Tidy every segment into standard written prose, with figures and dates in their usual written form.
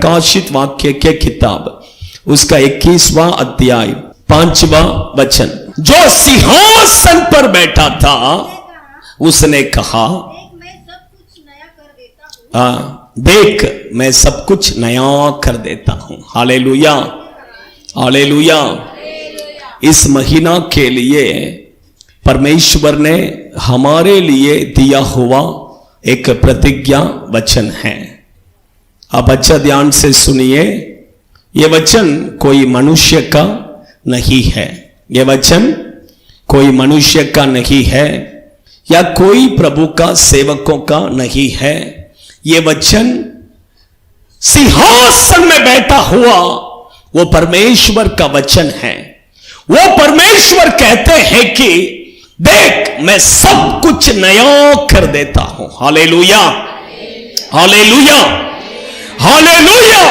प्रकाशित वाक्य के किताब उसका 21वां अध्याय 5वां वचन। जो सिंहासन पर बैठा था उसने कहा, देख मैं सब कुछ नया कर देता हूं। Hallelujah, hallelujah. इस महीना के लिए परमेश्वर ने हमारे लिए दिया हुआ एक प्रतिज्ञा वचन है। आप अच्छा ध्यान से सुनिए। यह वचन कोई मनुष्य का नहीं है, यह वचन कोई मनुष्य का नहीं है या कोई प्रभु का सेवकों का नहीं है। यह वचन सिंहासन में बैठा हुआ वो परमेश्वर का वचन है। वो परमेश्वर कहते हैं कि देख मैं सब कुछ नया कर देता हूं। Hallelujah, hallelujah, hallelujah.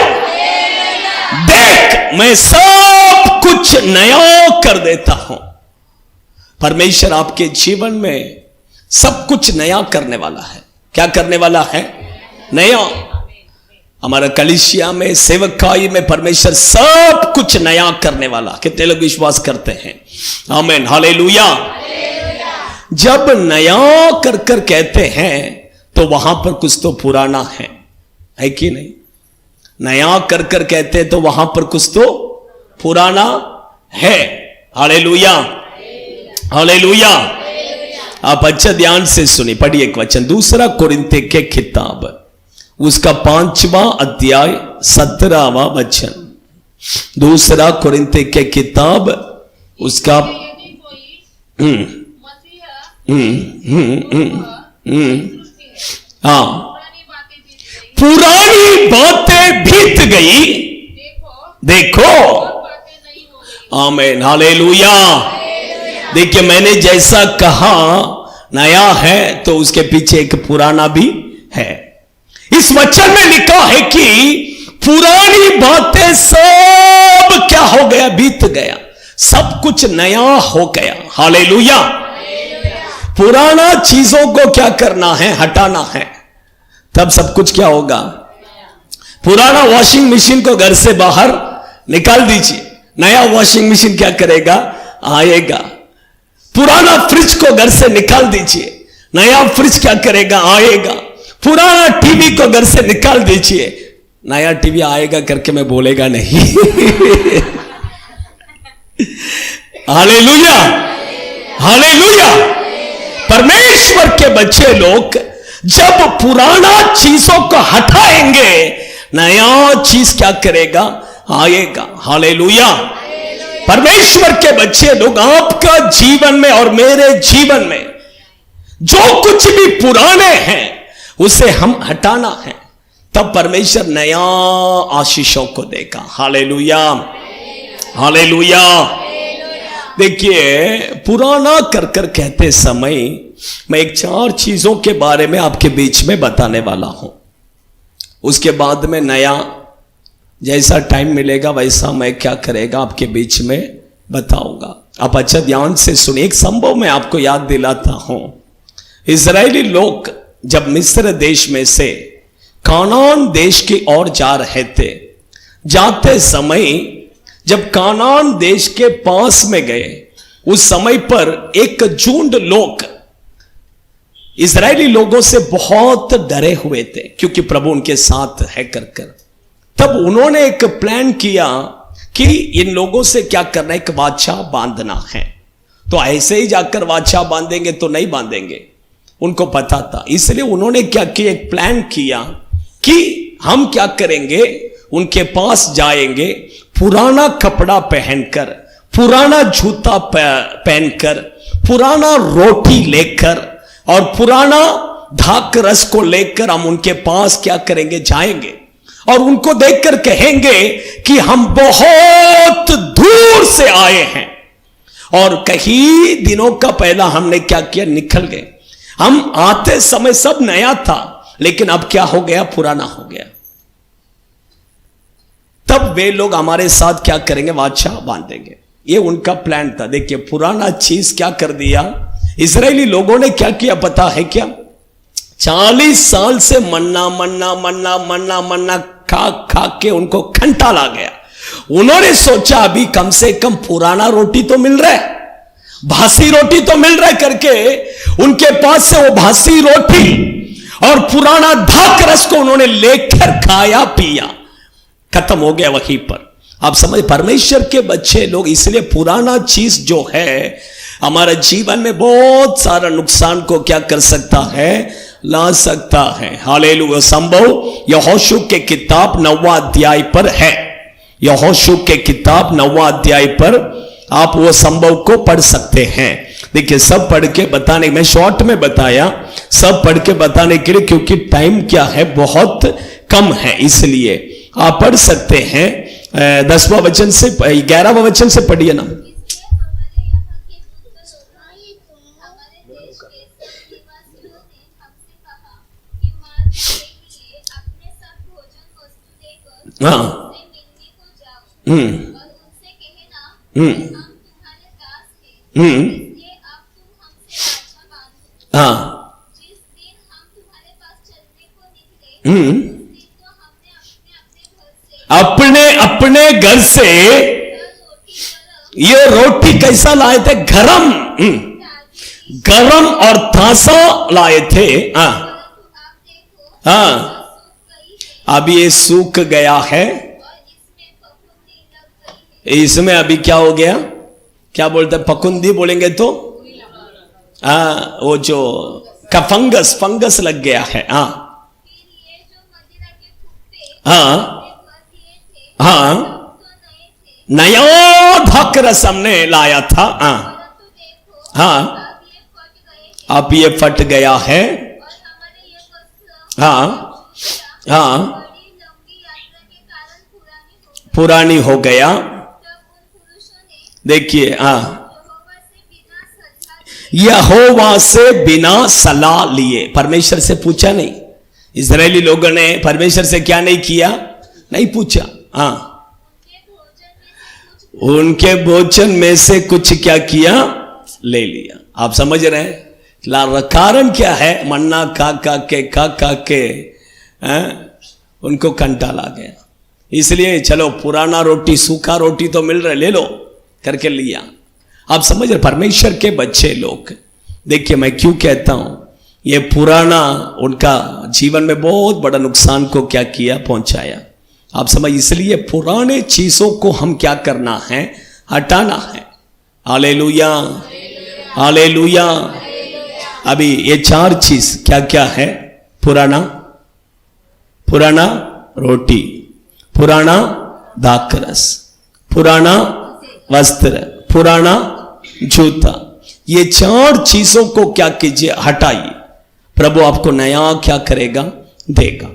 देख मैं सब कुछ नया कर देता हूं। परमेश्वर आपके जीवन में सब कुछ नया करने वाला है। क्या करने वाला है? नया। हमारा कलीसिया में, सेवकाई में परमेश्वर सब कुछ नया करने वाला। कितने लोग विश्वास करते हैं? आमीन, हालेलुया। जब नया कर कर कहते हैं तो वहां पर कुछ तो पुराना है कि नहीं? नया कर कर कहते हैं तो वहां पर कुछ तो पुराना है। Hallelujah, hallelujah. आप अच्छा ध्यान से सुनिए, पढ़िए एक वचन। दूसरा कोरिन्थियों के किताब उसका 5वां अध्याय 17वां वचन। दूसरा कोरिन्थियों के किताब उसका पुरानी बातें बीत गई, देखो आमीन, हालेलुया। देखिए मैंने जैसा कहा नया है तो उसके पीछे एक पुराना भी है। इस वचन में लिखा है कि पुरानी बातें सब क्या हो गया? बीत गया, सब कुछ नया हो गया। हालेलुया। पुराना चीजों को क्या करना है? हटाना है, तब सब कुछ क्या होगा? पुराना वॉशिंग मशीन को घर से बाहर निकाल दीजिए, नया वॉशिंग मशीन क्या करेगा? आएगा। पुराना फ्रिज को घर से निकाल दीजिए, नया फ्रिज क्या करेगा? आएगा। पुराना टीवी को घर से निकाल दीजिए, नया टीवी आएगा करके मैं बोलेगा नहीं। Hallelujah, hallelujah. परमेश्वर के बच्चे लोग जब पुराना चीजों को हटाएंगे नया चीज क्या करेगा? आएगा। हालेलुया। परमेश्वर के बच्चे लोग आपका जीवन में और मेरे जीवन में जो कुछ भी पुराने हैं उसे हम हटाना है, तब परमेश्वर नया आशीषों को देगा। Hallelujah, hallelujah. देखिए पुराना कर कर कहते समय मैं एक 4 चीजों के बारे में आपके बीच में बताने वाला हूं। उसके बाद में नया जैसा टाइम मिलेगा वैसा मैं क्या करेगा आपके बीच में बताऊंगा। आप अच्छा ध्यान से सुनिए। एक संभव मैं आपको याद दिलाता हूं। इजरायली लोग जब मिस्र देश में से कानान देश की ओर जा रहे थे, जाते समय जब कानान देश के पास में गए उस समय पर एक झुंड लोग इजरायली लोगों से बहुत डरे हुए थे क्योंकि प्रभु उनके साथ है कर कर। तब उन्होंने एक प्लान किया कि इन लोगों से क्या करना है? एक वाचा बांधना है। तो ऐसे ही जाकर वाचा बांधेंगे तो नहीं बांधेंगे, उनको पता था। इसलिए उन्होंने क्या किया? एक प्लान किया कि हम क्या करेंगे, उनके पास जाएंगे, पुराना कपड़ा पहनकर, पुराना जूता पहनकर, पुराना रोटी लेकर और पुराना धाक रस को लेकर हम उनके पास क्या करेंगे? जाएंगे और उनको देखकर कहेंगे कि हम बहुत दूर से आए हैं और कई दिनों का पहला हमने क्या किया? निकल गए। हम आते समय सब नया था लेकिन अब क्या हो गया? पुराना हो गया। तब वे लोग हमारे साथ क्या करेंगे? वाचा बांधेंगे। ये उनका प्लान था। देखिए पुराना चीज क्या कर दिया इजरायली लोगों ने? क्या किया पता है क्या? 40 साल से मन्ना मन्ना मन्ना मन्ना मन्ना खा खा के उनको खंटाल आ गया। उन्होंने सोचा अभी कम से कम पुराना रोटी तो मिल रहा है, बासी रोटी तो मिल रहा है करके उनके पास से वो बासी रोटी और पुराना दाखरस को उन्होंने लेकर खाया पिया, खत्म हो गया वहीं पर। आप समझ, परमेश्वर के बच्चे लोग, इसलिए पुराना चीज जो है हमारे जीवन में बहुत सारा नुकसान को क्या कर सकता है, ला सकता है। हालेलुया। संभव यहोशू के किताब 9वां अध्याय पर है, यहोशू के किताब 9वां अध्याय पर आप वो संभव को पढ़ सकते हैं। देखिए, सब पढ़ के बताने, मैं शॉर्ट में बताया, सब पढ़ के बताने के लिए, क्योंकि टाइम क्या है बहुत कम है, इसलिए आप पढ़ सकते हैं। 10वां वचन से 11वां वचन से पढ़िए ना। हाँ, हाँ, अपने अपने घर से ये रोटी कैसा लाए थे, गरम, गरम और ताजा लाए थे। हाँ, हाँ, अब ये सूख गया है, इसमें अभी क्या हो गया, क्या बोलते हैं, फफूंदी बोलेंगे तो, हाँ, वो जो का फंगस लग गया है। हाँ, हाँ, हाँ, नया दाखरस हमने लाया था। हाँ, हाँ, अब ये फट गया है। हाँ, हाँ, पुरानी हो गया। देखिए, हाँ, यहोवा से बिना सलाह लिए, परमेश्वर से पूछा नहीं। इजरायली लोगों ने परमेश्वर से क्या नहीं किया, नहीं पूछा। हाँ, उनके भोजन में से कुछ क्या किया, ले लिया। आप समझ रहे हैं कारण क्या है, मन्ना खा के उनको कंटाल आ गया। इसलिए चलो पुराना रोटी, सूखा रोटी तो मिल रहा है, ले लो करके लिया। आप समझ रहे, परमेश्वर के बच्चे लोग, देखिए मैं क्यों कहता हूं, ये पुराना उनका जीवन में बहुत बड़ा नुकसान को क्या किया, पहुंचाया। आप समझ, इसलिए पुराने चीजों को हम क्या करना है, हटाना है। Hallelujah, hallelujah. अभी ये 4 चीज क्या क्या है, पुराना रोटी, पुराना दाखरस, पुराना वस्त्र, पुराना जूता, ये 4 चीजों को क्या कीजिए, हटाइए। प्रभु आपको नया क्या करेगा, देगा।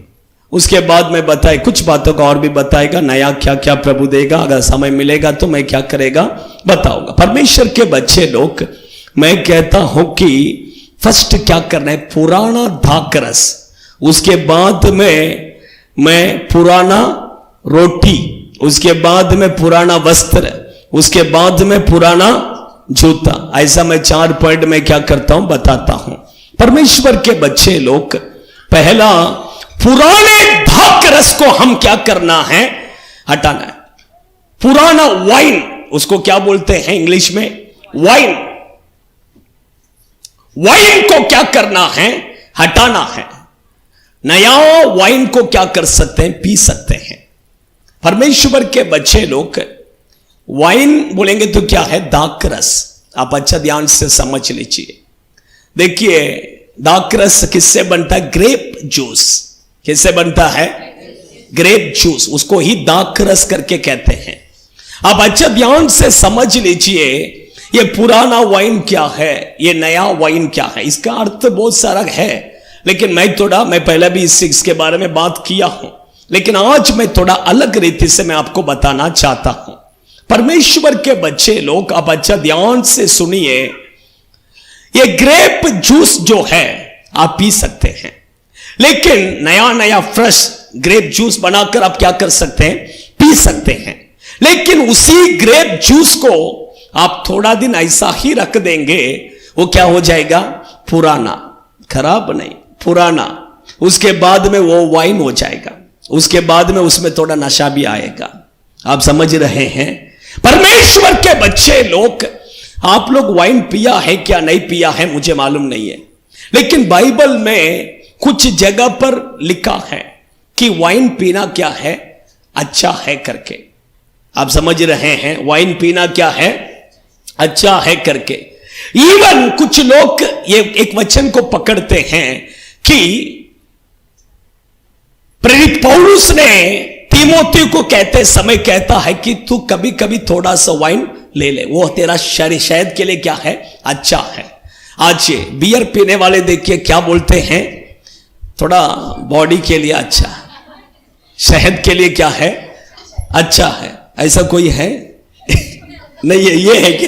उसके बाद मैं बताए कुछ बातों का और भी बताएगा, नया क्या क्या प्रभु देगा। अगर समय मिलेगा तो मैं क्या करेगा बताऊंगा। परमेश्वर के बच्चे लोग, मैं कहता हूं कि फर्स्ट क्या करना है, पुराना दाखरस, उसके बाद में मैं पुराना रोटी, उसके बाद में पुराना वस्त्र, उसके बाद में पुराना जूता। ऐसा मैं 4 पॉइंट में क्या करता हूं, बताता हूं। परमेश्वर के बच्चे लोग, पहला पुराने दाखरस को हम क्या करना है, हटाना है। पुराना वाइन, उसको क्या बोलते हैं इंग्लिश में, वाइन, वाइन को क्या करना है, हटाना है। नया वाइन को क्या कर सकते हैं, पी सकते हैं। परमेश्वर के बच्चे लोग, वाइन बोलेंगे तो क्या है, दाखरस। आप अच्छा ध्यान से समझ लीजिए। देखिए, दाखरस किससे बनता है, ग्रेप जूस। किससे बनता है, ग्रेप जूस, उसको ही दाखरस करके कहते हैं। आप अच्छा ध्यान से समझ लीजिए, ये पुराना वाइन क्या है, ये नया वाइन क्या है। इसका अर्थ बहुत सारा है, लेकिन मैं पहले भी इसके बारे में बात किया हूं, लेकिन आज मैं थोड़ा अलग रीति से मैं आपको बताना चाहता हूं। परमेश्वर के बच्चे लोग, आप अच्छा ध्यान से सुनिए, ये ग्रेप जूस जो है आप पी सकते हैं, लेकिन नया नया फ्रेश ग्रेप जूस बनाकर आप क्या कर सकते हैं, पी सकते हैं। लेकिन उसी ग्रेप जूस को आप थोड़ा दिन ऐसा ही रख देंगे, वो क्या हो जाएगा, पुराना, खराब नहीं, पुराना। उसके बाद में वो वाइन हो जाएगा। उसके बाद में उसमें थोड़ा नशा भी आएगा। आप समझ रहे हैं? परमेश्वर के बच्चे लोग, आप लोग वाइन पिया है क्या नहीं पिया है मुझे मालूम नहीं है, लेकिन बाइबल में कुछ जगह पर लिखा है कि वाइन पीना क्या है, अच्छा है करके। आप समझ रहे हैं? वाइन पीना क्या है, अच्छा है करके। इवन कुछ लोग ये एक वचन को पकड़ते हैं कि प्रेरित पौलुस ने तीमोथी को कहते समय कहता है कि तू कभी कभी थोड़ा सा वाइन ले ले, वो तेरा शरीर शायद के लिए क्या है, अच्छा है। आज बियर पीने वाले देखिए क्या बोलते हैं, थोड़ा बॉडी के लिए अच्छा है, शहद के लिए क्या है, अच्छा है। ऐसा कोई है? नहीं है, ये है कि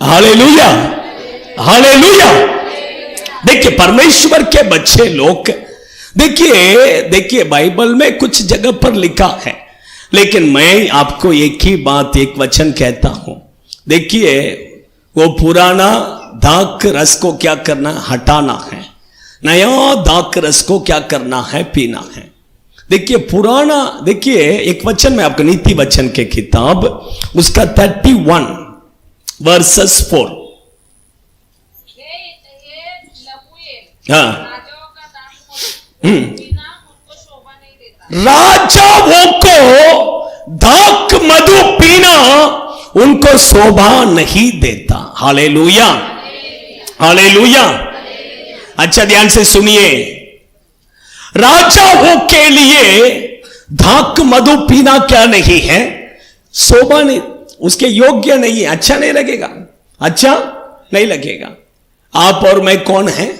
हालेलुया, हालेलुया। देखिए परमेश्वर के बच्चे लोग, देखिए बाइबल में कुछ जगह पर लिखा है, लेकिन मैं आपको एक ही बात, एक वचन कहता हूं। देखिए वो पुराना दाख रस को क्या करना, हटाना है, नया दाख रस को क्या करना है, पीना है। देखिए पुराना, देखिए एक वचन में आपको नीति वचन के किताब उसका 31 वर्सेस 4। हाँ, राजाओं को दाख मधु पीना उनको शोभा नहीं देता। Hallelujah, hallelujah. अच्छा ध्यान से सुनिए, राजाओं के लिए दाख मधु पीना क्या नहीं है, शोभा नहीं, उसके योग्य नहीं है, अच्छा नहीं लगेगा, अच्छा नहीं लगेगा। आप और मैं कौन है?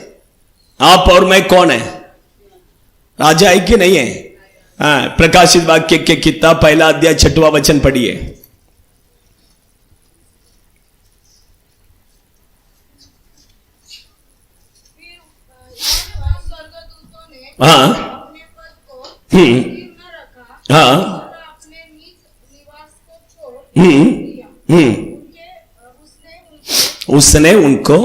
आप और मैं कौन है? राजा है कि नहीं है? हाँ, प्रकाशित वाक्य के किताब 1 अध्याय 6वां वचन पढ़िए। हाँ, हाँ, उसने उनको,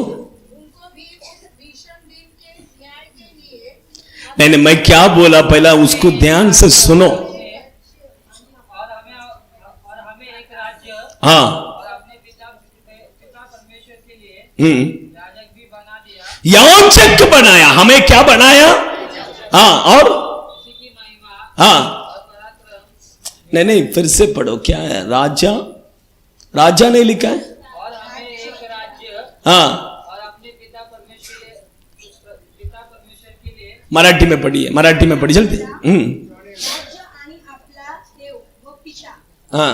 नहीं, मैं क्या बोला पहला उसको ध्यान से सुनो। हाँ, याजक बनाया, हमें क्या बनाया? हाँ, और हाँ, नहीं फिर से पढ़ो, क्या है? राजा, राजा नहीं लिखा है? और हमें एक राज्य, हाँ, और अपने पिता परमेश्वर के लिए। मराठी में पढ़िए, मराठी में पढ़ी जल्दी। हाँ,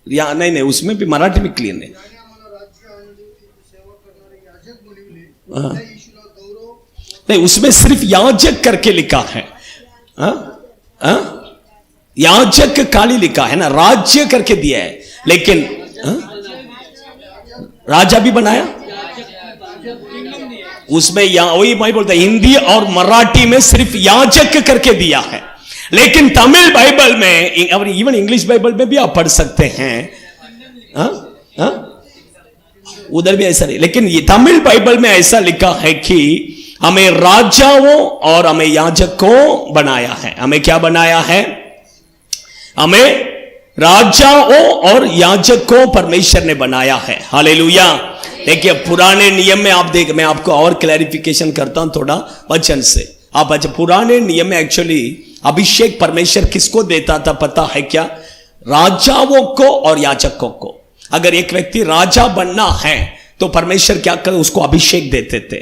या नहीं उसमें भी मराठी में क्लियर नहीं। हाँ, नहीं उसमें सिर्फ याजक करके लिखा है। हाँ, हाँ, याजक काली लिखा है ना, राज्य करके दिया है, लेकिन राजा भी बनाया उसमें, वही मैं बोलता हिंदी और मराठी में सिर्फ याजक करके दिया है, लेकिन तमिल बाइबल में और इवन इंग्लिश बाइबल में भी आप पढ़ सकते हैं। हाँ, हाँ, उधर भी ऐसा नहीं, लेकिन ये तमिल बाइबल में ऐसा लिखा है कि हमें राजाओं और हमें याजकों बनाया है। हमें क्या बनाया है? हमें राजाओं और याजकों परमेश्वर ने बनाया है। हालेलुया। देखिए पुराने नियम में आप देख, मैं आपको और क्लैरिफिकेशन करता हूं थोड़ा वचन से। आप अच्छा, पुराने नियम में एक्चुअली अभिषेक परमेश्वर किसको देता था पता है क्या? राजाओं को और याजकों को। अगर एक व्यक्ति राजा बनना है तो परमेश्वर क्या कर उसको अभिषेक देते थे।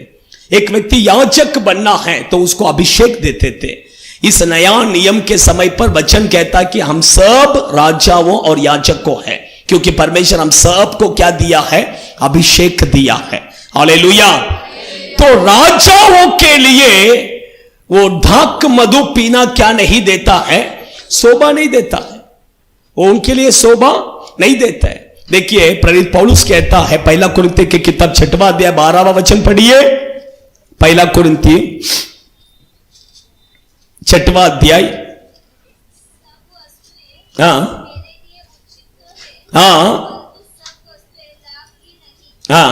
एक व्यक्ति याजक बनना है तो उसको अभिषेक देते थे। इस नया नियम के समय पर वचन कहता कि हम सब राजाओं और याजकों हैं, क्योंकि परमेश्वर हम सब को क्या दिया है? अभिषेक दिया है। हालेलुया। तो राजाओं के लिए वो दाख मधु पीना क्या नहीं देता है? शोभा नहीं देता है, वो उनके लिए शोभा नहीं देता है। देखिए प्रेरित पौलुस कहता है 1 कुरिन्थियों की किताब 6वां अध्याय 12वां वचन पढ़िए। 1 कुरिन्थियों 6वां अध्याय। हाँ, हाँ, हाँ,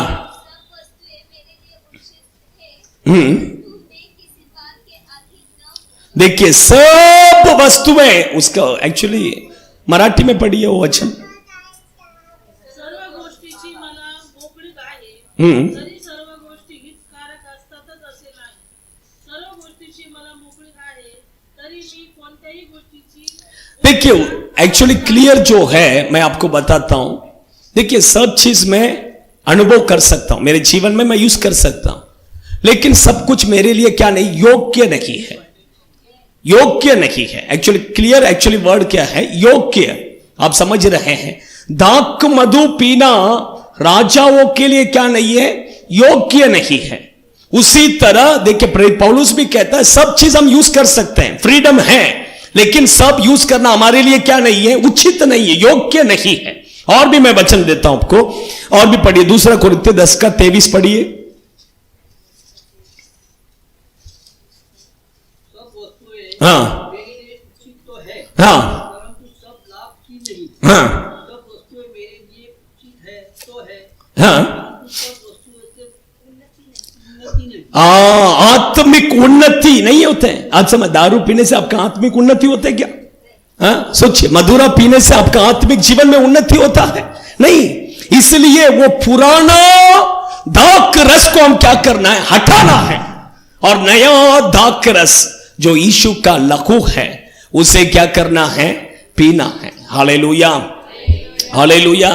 देखिए सब वस्तुएं, उसका एक्चुअली मराठी में पढ़िए वो वचन। सर्व गोष्टीची मला मोकळीक आहे, तरी सर्व गोष्टी हितकारक असतातच असे नाही. सर्व गोष्टीची मला मोकळीक आहे, तरी मी कोणत्याही गोष्टीची देखिए एक्चुअली क्लियर जो है मैं आपको बताता हूं। देखिए सब चीज मैं अनुभव कर सकता हूं, मेरे जीवन में मैं यूज कर सकता हूं, लेकिन सब कुछ मेरे लिए क्या नहीं, योग्य नहीं है, योग्य नहीं है। एक्चुअली क्लियर एक्चुअली वर्ड क्या है, योग्य। आप समझ रहे हैं, दाक मधु पीना राजाओं के लिए क्या नहीं है, योग्य नहीं है। उसी तरह देखिए पौलुस भी कहता है सब चीज हम यूज कर सकते हैं, फ्रीडम है, लेकिन सब यूज करना हमारे लिए क्या नहीं है, उचित नहीं है, योग्य नहीं है। और भी मैं वचन देता हूं आपको, और भी पढ़िए, दूसरा कुरिन्थियों 10:23 पढ़िए। सब वस्तुएं हाँ मेरे लिए उचित तो है, हाँ परंतु सब लाभ की नहीं। हाँ सब वस्तुएं मेरे लिए उचित है तो है, हाँ परंतु सब वस्तुओं से उन्नति नहीं। आत्मिक उन्नति नहीं होते हैं। आज समय दारू पीने से आपका आत्मिक उन्नति होता है क्या? हाँ सोचिए, मधुरा पीने से आपका आत्मिक जीवन में उन्नति होता है नहीं। इसलिए वो पुराना दाक रस को हम क्या करना है, हटाना है, और नया दाक रस जो यीशु का लहू है उसे क्या करना है, पीना है। Hallelujah hallelujah.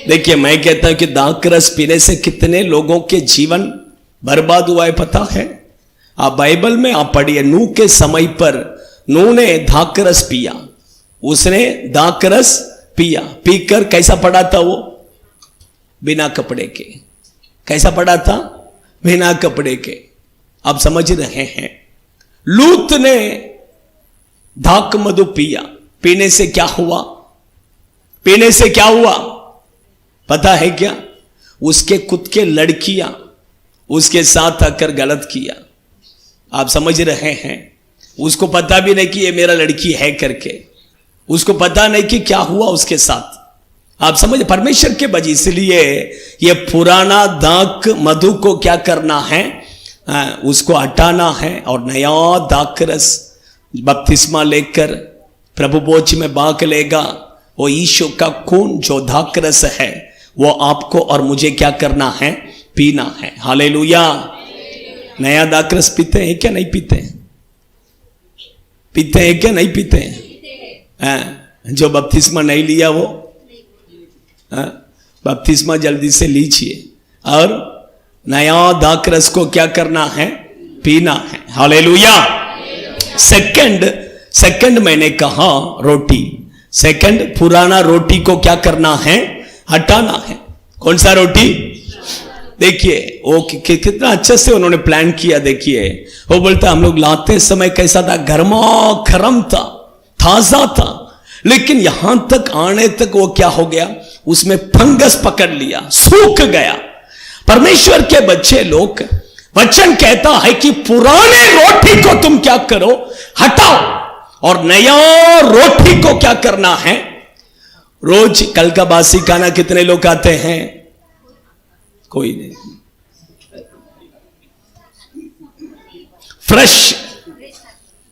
देखिए मैं कहता हूं कि दाक रस पीने से कितने लोगों के जीवन बर्बाद हुआ है पता है? आप बाइबल में आप पढ़िए, नूह के समय पर नूह ने दाकरस पिया, उसने दाकरस पिया, पीकर कैसा पड़ा था वो, बिना कपड़े के। कैसा पड़ा था, बिना कपड़े के। आप समझ रहे हैं। लूत ने दाक मधु पिया, पीने से क्या हुआ, पीने से क्या हुआ पता है क्या? उसके खुद के लड़कियां उसके साथ आकर गलत किया। आप समझ रहे हैं, उसको पता भी नहीं कि ये मेरा लड़की है करके, उसको पता नहीं कि क्या हुआ उसके साथ। आप समझ, परमेश्वर के वजह, इसलिए ये पुराना दाक मधु को क्या करना है, उसको हटाना है, और नया दाकरस बपतिस्मा लेकर प्रभु बोझ में बांक लेगा। वो यीशु का खून जो दाकरस है वो आपको और मुझे क्या करना है, पीना है। हालेलुया। नया दाकरस पीते हैं क्या, नहीं पीते हैं? पीते हैं क्या, नहीं पीते हैं? जो बपतिस्मा नहीं लिया वो बपतिस्मा जल्दी से लीजिए, और नया दाकरस को क्या करना है, पीना है। हालेलुया। सेकंड मैंने कहा रोटी, सेकंड पुराना रोटी को क्या करना है, हटाना है। कौन सा रोटी? देखिए वो कितना अच्छे से उन्होंने प्लान किया। देखिए वो बोलता हम लोग लाते समय कैसा था, गर्मा गर्म था, ताजा था, लेकिन यहां तक आने तक वो क्या हो गया, उसमें फंगस पकड़ लिया, सूख गया। परमेश्वर के बच्चे लोग, वचन कहता है कि पुराने रोटी को तुम क्या करो, हटाओ, और नया रोटी को क्या करना है। रोज कल का बासी खाना कितने लोग खाते हैं? कोई नहीं।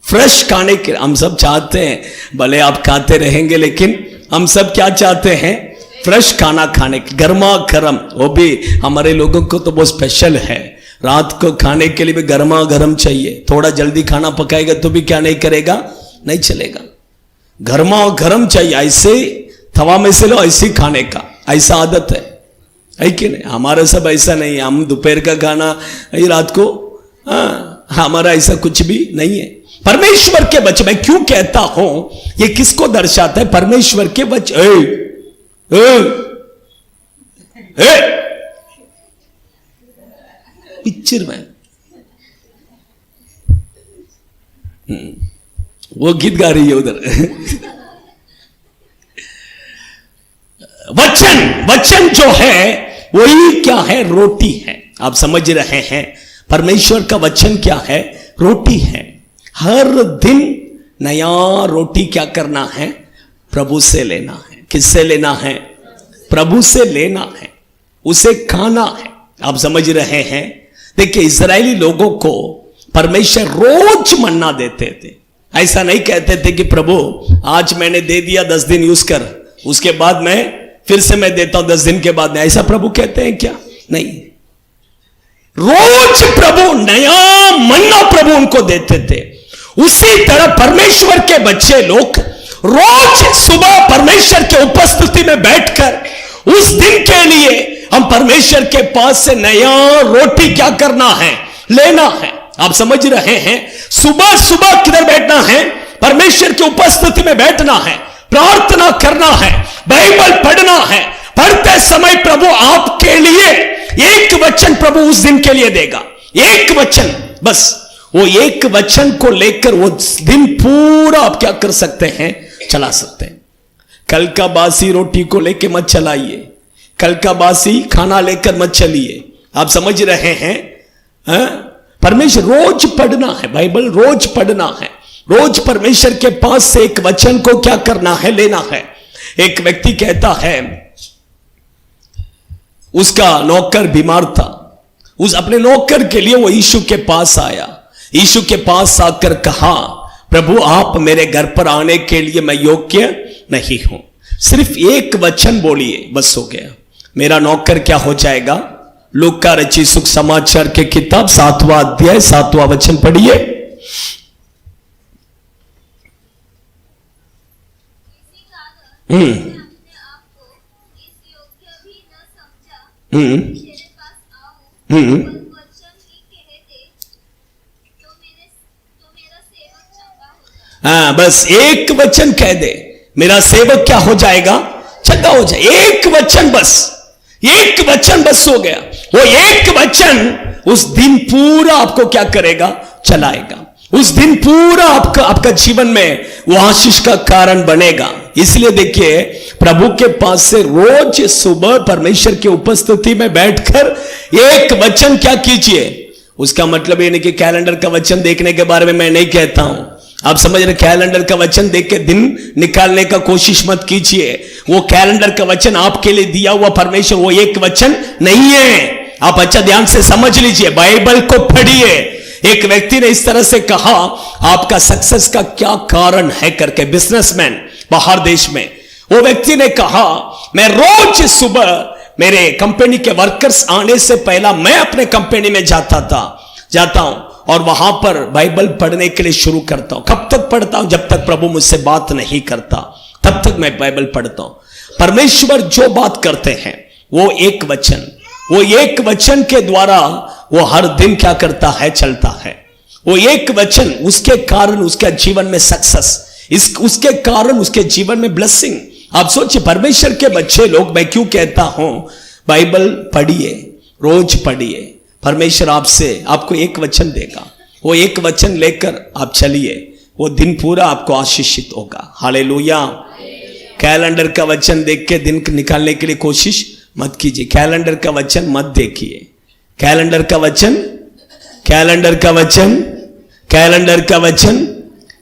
फ्रेश खाने के हम सब चाहते हैं, भले आप खाते रहेंगे, लेकिन हम सब क्या चाहते हैं, फ्रेश खाना खाने, गर्मा गर्म। वो भी हमारे लोगों को तो बहुत स्पेशल है, रात को खाने के लिए भी गर्मा गर्म चाहिए। थोड़ा जल्दी खाना पकाएगा तो भी क्या नहीं करेगा, नहीं चलेगा, गर्मा गर्म चाहिए। ऐसे तवा में से लो, ऐसे खाने का ऐसा आदत है कि नहीं? हमारा सब ऐसा नहीं है, हम दोपहर का खाना रात को, हमारा ऐसा कुछ भी नहीं है। परमेश्वर के बच्चे, मैं क्यों कहता हूं, ये किसको दर्शाता है? परमेश्वर के बच्चे। पिक्चर में वो गीत गा रही है उधर। वचन जो है वही क्या है, रोटी है। आप समझ रहे हैं, परमेश्वर का वचन क्या है, रोटी है। हर दिन नया रोटी क्या करना है, प्रभु से लेना है। किससे लेना है? प्रभु से लेना है, उसे खाना है। आप समझ रहे हैं। देखिए इजरायली लोगों को परमेश्वर रोज मन्ना देते थे। ऐसा नहीं कहते थे कि प्रभु आज मैंने दे दिया 10 दिन यूज कर, उसके बाद मैं फिर से मैं देता हूं 10 दिन के बाद। ऐसा प्रभु कहते हैं क्या? नहीं, रोज प्रभु नया मन्ना प्रभु उनको देते थे। उसी तरह परमेश्वर के बच्चे लोग रोज सुबह परमेश्वर के उपस्थिति में बैठकर उस दिन के लिए हम परमेश्वर के पास से नया रोटी क्या करना है, लेना है। आप समझ रहे हैं? सुबह सुबह किधर बैठना है? परमेश्वर की उपस्थिति में बैठना है, प्रार्थना करना है, बाइबल पढ़ना है। पढ़ते समय प्रभु आपके लिए एक वचन प्रभु उस दिन के लिए देगा, एक वचन बस। वो एक वचन को लेकर वो दिन पूरा आप क्या कर सकते हैं, चला सकते हैं। कल का बासी रोटी को लेकर मत चलाइए, कल का बासी खाना लेकर मत चलिए। आप समझ रहे हैं? परमेश्वर रोज पढ़ना है, बाइबल रोज पढ़ना है, रोज परमेश्वर के पास से एक वचन को क्या करना है, लेना है। एक व्यक्ति कहता है उसका नौकर बीमार था, उस अपने नौकर के लिए वो यीशु के पास आया। यीशु के पास आकर कहा, प्रभु आप मेरे घर पर आने के लिए मैं योग्य नहीं हूं, सिर्फ एक वचन बोलिए बस हो गया, मेरा नौकर क्या हो जाएगा। लूका रचित सुख समाचार के किताब 7वां अध्याय 7वां वचन पढ़िए। हाँ, बस एक वचन कह दे, मेरा सेवक क्या हो जाएगा, चंगा हो जाए। एक वचन बस, एक वचन बस हो गया। वो एक वचन उस दिन पूरा आपको क्या करेगा, चलाएगा। उस दिन पूरा आपका जीवन में वो आशीष का कारण बनेगा। इसलिए देखिए, प्रभु के पास से रोज सुबह परमेश्वर की उपस्थिति में बैठकर एक वचन क्या कीजिए। उसका मतलब ये नहीं कि कैलेंडर का वचन देखने के बारे में मैं नहीं कहता हूं। आप समझ रहे? कैलेंडर का वचन देख के दिन निकालने का कोशिश मत कीजिए। वो कैलेंडर का वचन आपके लिए दिया हुआ परमेश्वर वो एक वचन नहीं है। आप अच्छा ध्यान से समझ लीजिए, बाइबल को पढ़िए। एक व्यक्ति ने इस तरह से कहा, आपका सक्सेस का क्या कारण है करके, बिजनेसमैन बाहर देश में। वो व्यक्ति ने कहा, मैं रोज सुबह मेरे कंपनी के वर्कर्स आने से पहला मैं अपने कंपनी में जाता हूं और वहां पर बाइबल पढ़ने के लिए शुरू करता हूं। कब तक पढ़ता हूं? जब तक प्रभु मुझसे बात नहीं करता, तब तक मैं बाइबल पढ़ता हूं। परमेश्वर जो बात करते हैं वो एक वचन के द्वारा वो हर दिन क्या करता है, चलता है। वो एक वचन, उसके कारण उसके जीवन में सक्सेस, उसके कारण उसके जीवन में ब्लेसिंग। आप सोचिए, परमेश्वर के बच्चे लोग, मैं क्यों कहता हूं बाइबल पढ़िए, रोज पढ़िए। परमेश्वर आपको एक वचन देगा, वो एक वचन लेकर आप चलिए, वो दिन पूरा आपको आशीषित होगा। हालेलुया। कैलेंडर का वचन देख के दिन निकालने के लिए कोशिश मत कीजिए। कैलेंडर का वचन मत देखिए। कैलेंडर का वचन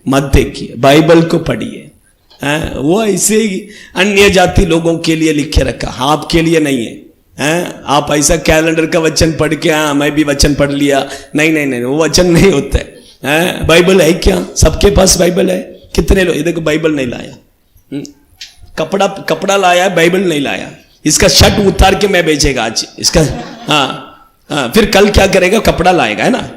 मत देखिए, बाइबल को पढ़िए। वो ऐसे ही अन्य जाति लोगों के लिए लिखे रखा, आपके लिए नहीं है। आप ऐसा कैलेंडर का वचन पढ़ के मैं भी वचन पढ़ लिया, नहीं, वो वचन नहीं होता है। बाइबल है क्या? सबके पास बाइबल है। कितने लोग, देखो बाइबल नहीं लाया, कपड़ा लाया, बाइबल नहीं लाया। इसका शर्ट उतार के मैं बेचेगा आज इसका। फिर कल क्या करेगा, कपड़ा लाएगा, है ना,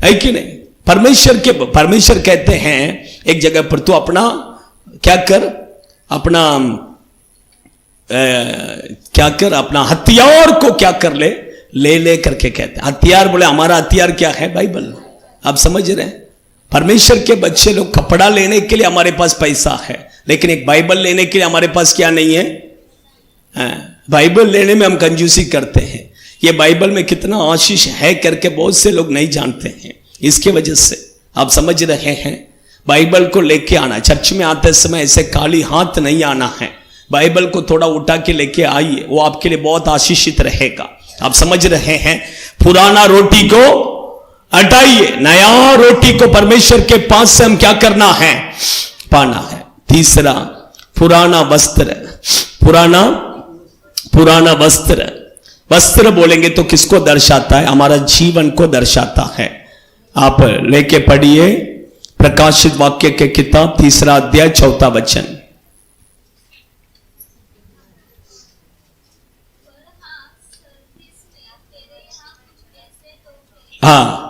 है कि नहीं? परमेश्वर कहते हैं एक जगह पर, तू अपना क्या कर, अपना हथियार को क्या कर ले करके कहते हैं। हथियार बोले, हमारा हथियार क्या है, बाइबल। आप समझ रहे हैं? परमेश्वर के बच्चे लोग, कपड़ा लेने के लिए हमारे पास पैसा है, लेकिन एक बाइबल लेने के लिए हमारे पास क्या नहीं है। बाइबल लेने में हम कंजूसी करते हैं। ये बाइबल में कितना आशीष है करके बहुत से लोग नहीं जानते हैं। इसके वजह से आप समझ रहे हैं, बाइबल को लेके आना, चर्च में आते समय ऐसे खाली हाथ नहीं आना है। बाइबल को थोड़ा उठा के लेके आइए, वो आपके लिए बहुत आशीषित रहेगा। आप समझ रहे हैं? पुराना रोटी को हटाइए, नया रोटी को परमेश्वर के पास से हम क्या करना है, पाना है। तीसरा, पुराना वस्त्र बोलेंगे तो किसको दर्शाता है? हमारा जीवन को दर्शाता है। आप लेके पढ़िए प्रकाशित वाक्य के किताब 3 अध्याय 4 वचन। हाँ,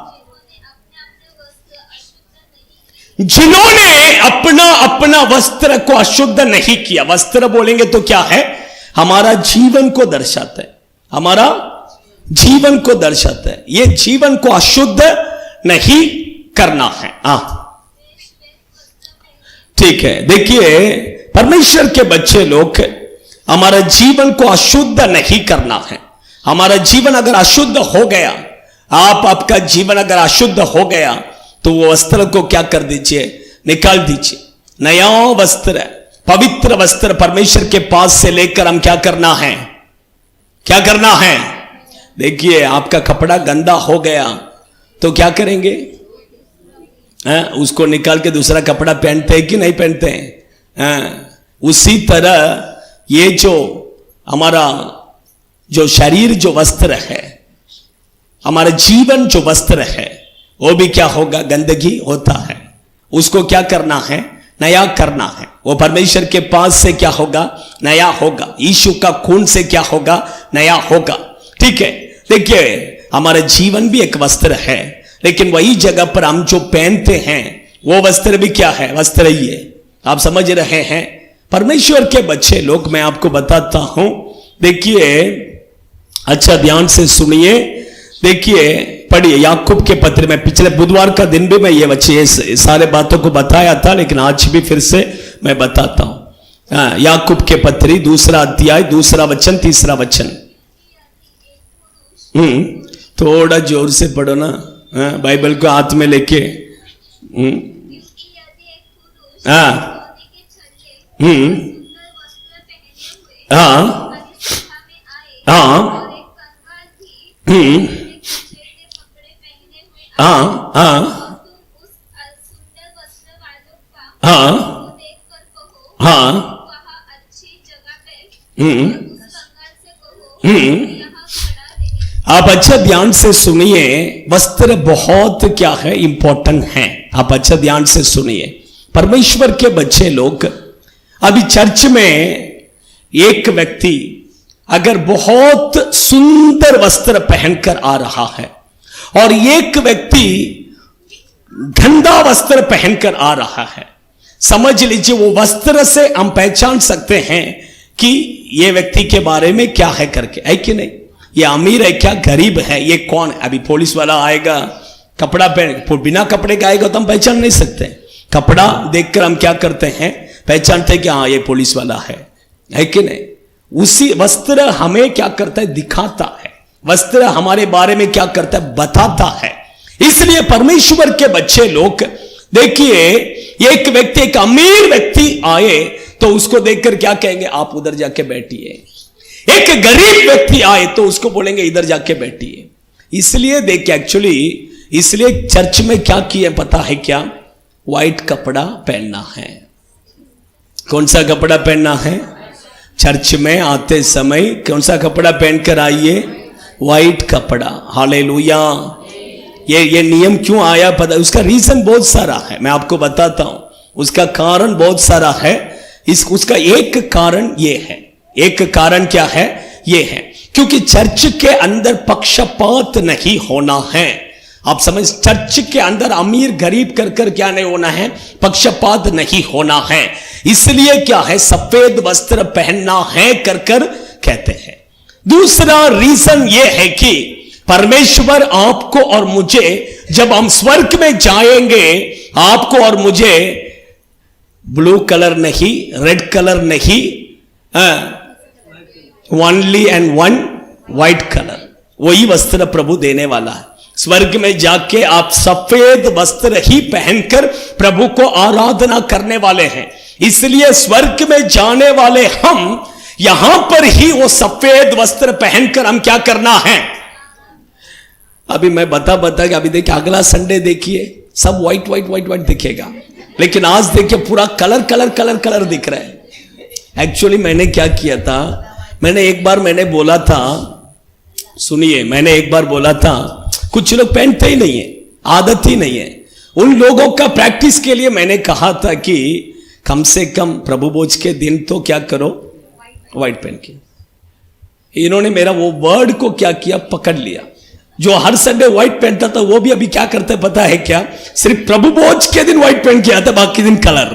जिन्होंने अपना अपना वस्त्र को अशुद्ध नहीं किया। वस्त्र बोलेंगे तो क्या है? हमारा जीवन को दर्शाता है, हमारा जीवन को दर्शाता है। ये जीवन को अशुद्ध नहीं करना है। ठीक है, देखिए परमेश्वर के बच्चे लोग, हमारा जीवन को अशुद्ध नहीं करना है। हमारा जीवन अगर अशुद्ध हो गया, आपका जीवन अगर अशुद्ध हो गया, तो वो वस्त्र को क्या कर दीजिए? निकाल दीजिए। नया वस्त्र, पवित्र वस्त्र परमेश्वर के पास से लेकर हम क्या करना है? क्या करना है? देखिए आपका कपड़ा गंदा हो गया तो क्या करेंगे? उसको निकाल के दूसरा कपड़ा पहनते हैं कि नहीं पहनते हैं? उसी तरह ये जो हमारा जो शरीर जो वस्त्र है, हमारा जीवन जो वस्त्र है, वो भी क्या होगा? गंदगी होता है। उसको क्या करना है? नया करना है। वो परमेश्वर के पास से क्या होगा? नया होगा। यीशु का खून से क्या होगा? नया होगा। ठीक है, देखिए हमारा जीवन भी एक वस्त्र है, लेकिन वही जगह पर हम जो पहनते हैं वो वस्त्र भी क्या है? वस्त्र ही है। आप समझ रहे हैं? परमेश्वर के बच्चे लोग, मैं आपको बताता हूं, देखिए अच्छा ध्यान से सुनिए। देखिए पढ़िए याकूब के पत्र में, पिछले बुधवार का दिन भी मैं ये सारे बातों को बताया था, लेकिन आज भी फिर से मैं बताता हूं। याकूब के पत्री 2 अध्याय 2 वचन 3 वचन। थोड़ा जोर से पढ़ो ना, बाइबल को हाथ में लेके। हाँ, हाँ, हाँ, हाँ, हाँ, आप अच्छा ध्यान से सुनिए। वस्त्र बहुत क्या है? इंपॉर्टेंट है। आप अच्छा ध्यान से सुनिए। परमेश्वर के बच्चे लोग, अभी चर्च में एक व्यक्ति अगर बहुत सुंदर वस्त्र पहनकर आ रहा है और एक व्यक्ति गंदा वस्त्र पहनकर आ रहा है, समझ लीजिए वो वस्त्र से हम पहचान सकते हैं कि ये व्यक्ति के बारे में क्या है करके, है कि नहीं? ये अमीर है क्या, गरीब है, ये कौन है? अभी पुलिस वाला आएगा कपड़ा पहन, बिना कपड़े का आएगा तो हम पहचान नहीं सकते। कपड़ा देखकर हम क्या करते हैं? पहचानते हैं कि हाँ ये पुलिस वाला है कि नहीं? उसी वस्त्र हमें क्या करता है? दिखाता है। वस्त्र हमारे बारे में क्या करता है? बताता है। इसलिए परमेश्वर के बच्चे लोग, देखिए एक व्यक्ति, एक अमीर व्यक्ति आए तो उसको देखकर क्या कहेंगे? आप उधर जाके बैठिए। एक गरीब व्यक्ति आए तो उसको बोलेंगे इधर जाके बैठिए। इसलिए देखिए, एक्चुअली इसलिए चर्च में क्या किया पता है क्या? व्हाइट कपड़ा पहनना है। कौन सा कपड़ा पहनना है? चर्च में आते समय कौन सा कपड़ा पहनकर आइए? व्हाइट कपड़ा। हालेलुया। ये नियम क्यों आया पता? उसका रीजन बहुत सारा है, मैं आपको बताता हूं। उसका कारण बहुत सारा है। उसका एक कारण ये है। एक कारण क्या है? ये है क्योंकि चर्च के अंदर पक्षपात नहीं होना है। आप समझ, चर्च के अंदर अमीर गरीब कर क्या नहीं होना है? पक्षपात नहीं होना है। इसलिए क्या है? सफेद वस्त्र पहनना है कर कहते हैं। दूसरा रीजन ये है कि परमेश्वर आपको और मुझे, जब हम स्वर्ग में जाएंगे, आपको और मुझे ब्लू कलर नहीं, रेड कलर नहीं, only and one white colour, वही वस्त्र प्रभु देने वाला है। स्वर्ग में जाके आप सफेद वस्त्र ही पहनकर प्रभु को आराधना करने वाले हैं। इसलिए स्वर्ग में जाने वाले हम यहां पर ही वो सफेद वस्त्र पहनकर हम क्या करना है? अभी मैं बता कि अभी देखिए अगला संडे देखिए सब व्हाइट व्हाइट व्हाइट व्हाइट दिखेगा, लेकिन आज देखिए पूरा कलर कलर कलर कलर दिख रहा है। एक्चुअली मैंने क्या किया था, मैंने एक बार बोला था, सुनिए, मैंने एक बार बोला था, कुछ लोग पहनते ही नहीं है, आदत ही नहीं है। उन लोगों का प्रैक्टिस के लिए मैंने कहा था कि कम से कम प्रभु भोज के दिन तो क्या करो, व्हाइट पहन के। इन्होंने मेरा वो वर्ड को क्या किया, पकड़ लिया। जो हर संडे व्हाइट पहनता था वो भी अभी क्या करते पता है क्या, सिर्फ प्रभु भोज के दिन व्हाइट पहन के आता, बाकी दिन कलर।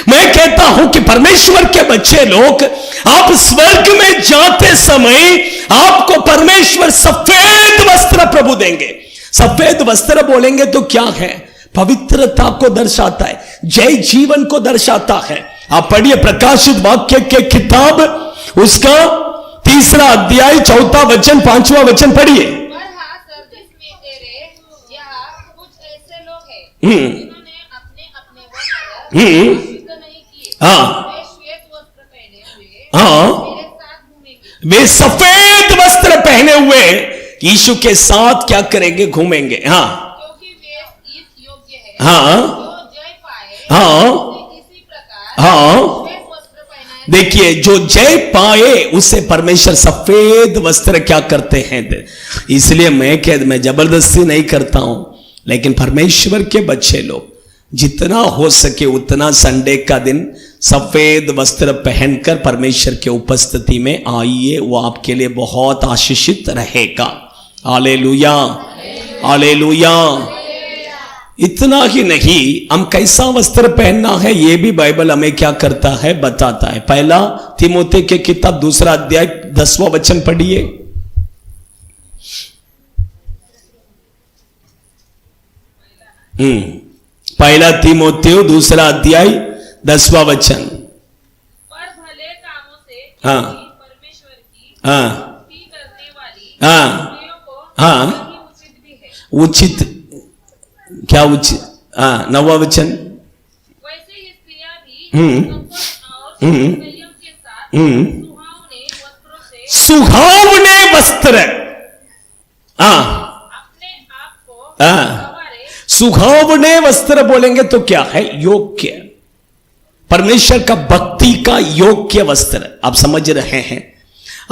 मैं कहता हूं कि परमेश्वर के बच्चे लोग, आप स्वर्ग में जाते समय आपको परमेश्वर सफेद वस्त्र प्रभु देंगे। सफेद वस्त्र बोलेंगे तो क्या है, पवित्रता को दर्शाता है, जय जीवन को दर्शाता है। आप पढ़िए प्रकाशित वाक्य के किताब, उसका 3 अध्याय 4 वचन 5वां वचन पढ़िए। पर हाँ, सरदीस में तेरे यहाँ कुछ ऐसे लोग हैं जिन्होंने अपने अपने वस्त्र शुद्ध नहीं किए। हाँ। वे श्वेत वस्त्र पहने हुए हाँ। मेरे साथ घूमेंगे। वे सफेद वस्त्र पहने हुए यीशु के साथ क्या करेंगे, घूमेंगे। हाँ, क्योंकि वे इस योग्य है हाँ, जो जय पाए। हाँ, उसे इसी प्रकार हाँ। श्वेत वस्त्र पहनाए। देखिए, जो जय पाए उसे परमेश्वर सफेद वस्त्र क्या करते हैं। इसलिए मैं जबरदस्ती नहीं करता हूं, लेकिन परमेश्वर के बच्चे लोग जितना हो सके उतना संडे का दिन सफेद वस्त्र पहनकर परमेश्वर के उपस्थिति में आइए, वो आपके लिए बहुत आशीषित रहेगा। Hallelujah, hallelujah. इतना ही नहीं, हम कैसा वस्त्र पहनना है ये भी बाइबल हमें क्या करता है, बताता है। पहला तीमुथी के किताब 2 अध्याय 10वां वचन पढ़िए। पहला तीमुथी 2 अध्याय 10वां वचन। पर भले कामों से हाँ। परमेश्वर की हाँ, भक्ति करने वाली हाँ, स्त्रियों को हाँ। यही उचित भी है। उचित क्या उचित, हाँ 9वां वचन। वैसे ही स्त्रियां भी संपन्न और संयम के साथ सुहावने वस्त्र, हाँ, अपने आप को हाँ, संवारे। सुहावने वस्त्र बोलेंगे तो क्या है, योग्य, परमेश्वर का भक्ति का योग्य वस्त्र। आप समझ रहे हैं।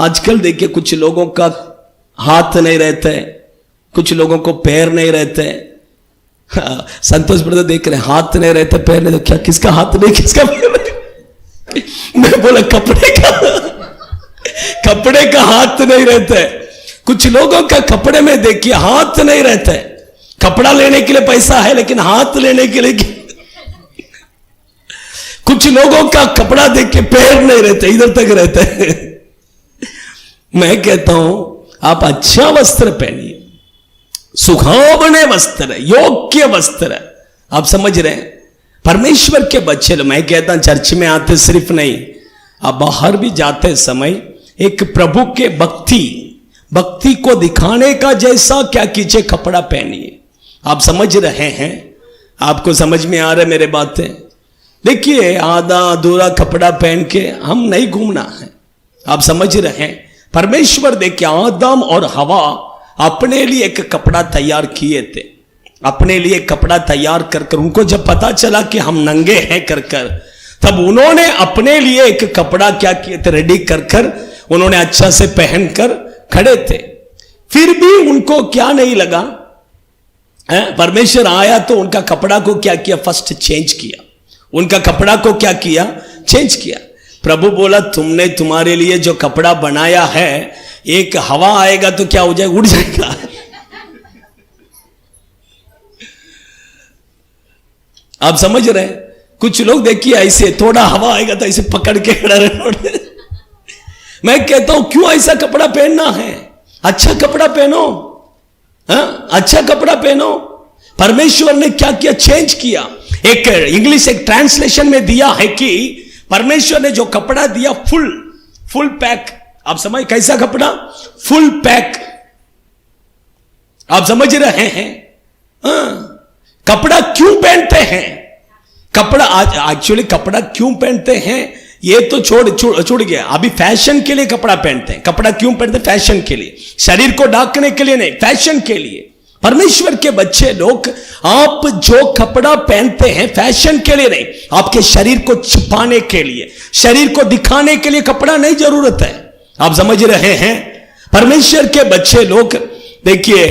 आजकल देखिए कुछ लोगों का हाथ नहीं रहते, कुछ लोगों को पैर नहीं रहते। हाँ, संतोष ब्रदर देख रहे हैं, हाथ नहीं रहते पैर नहीं, तो क्या किसका हाथ नहीं किसका पैर नहीं? मैं बोला कपड़े का हाथ नहीं रहता है। कुछ लोगों का कपड़े में देखिए हाथ नहीं रहता है। कपड़ा लेने के लिए पैसा है लेकिन हाथ लेने के लिए कुछ लोगों का कपड़ा देख के पैर नहीं रहते, इधर तक रहते हैं। मैं कहता हूं आप अच्छा वस्त्र पहनिए, सुहावने वस्त्र, योग्य वस्त्र। आप समझ रहे हैं। परमेश्वर के बच्चे, मैं कहता हूं चर्च में आते सिर्फ नहीं, आप बाहर भी जाते समय एक प्रभु के भक्ति को दिखाने का जैसा क्या कीजिए, कपड़ा पहनिए। आप समझ रहे हैं, आपको समझ में आ रहा है मेरे बातें। देखिए आधा अधूरा कपड़ा पहन के हम नहीं घूमना है। आप समझ रहे हैं। परमेश्वर देखिए आदम और हवा अपने लिए एक कपड़ा तैयार किए थे, अपने लिए कपड़ा तैयार कर उनको जब पता चला कि हम नंगे हैं कर तब उन्होंने अपने लिए एक कपड़ा क्या किए थे, रेडी कर उन्होंने अच्छा से पहनकर खड़े थे। फिर भी उनको क्या नहीं लगा, परमेश्वर आया तो उनका कपड़ा को क्या किया, फर्स्ट चेंज किया। उनका कपड़ा को क्या किया, चेंज किया। प्रभु बोला तुमने तुम्हारे लिए जो कपड़ा बनाया है, एक हवा आएगा तो क्या हो जाएगा, उड़ जाएगा। आप समझ रहे हैं। कुछ लोग देखिए ऐसे थोड़ा हवा आएगा तो ऐसे पकड़ के खड़ा रहे। मैं कहता हूं क्यों ऐसा कपड़ा पहनना है, अच्छा कपड़ा पहनो। हाँ, अच्छा कपड़ा पहनो। परमेश्वर ने क्या किया, चेंज किया। एक इंग्लिश एक ट्रांसलेशन में दिया है कि परमेश्वर ने जो कपड़ा दिया फुल पैक। आप समझ, कैसा कपड़ा, फुल पैक। आप समझ रहे हैं। कपड़ा क्यों पहनते हैं, कपड़ा आज एक्चुअली कपड़ा क्यों पहनते हैं ये तो छोड़ गया। अभी फैशन के लिए कपड़ा पहनते हैं। कपड़ा क्यों पहनते हैं, फैशन के लिए, शरीर को ढकने के लिए नहीं, फैशन के लिए। परमेश्वर के बच्चे लोग, आप जो कपड़ा पहनते हैं फैशन के लिए नहीं, आपके शरीर को छिपाने के लिए, शरीर को दिखाने के लिए कपड़ा नहीं जरूरत है। आप समझ रहे हैं। परमेश्वर के बच्चे लोग देखिए,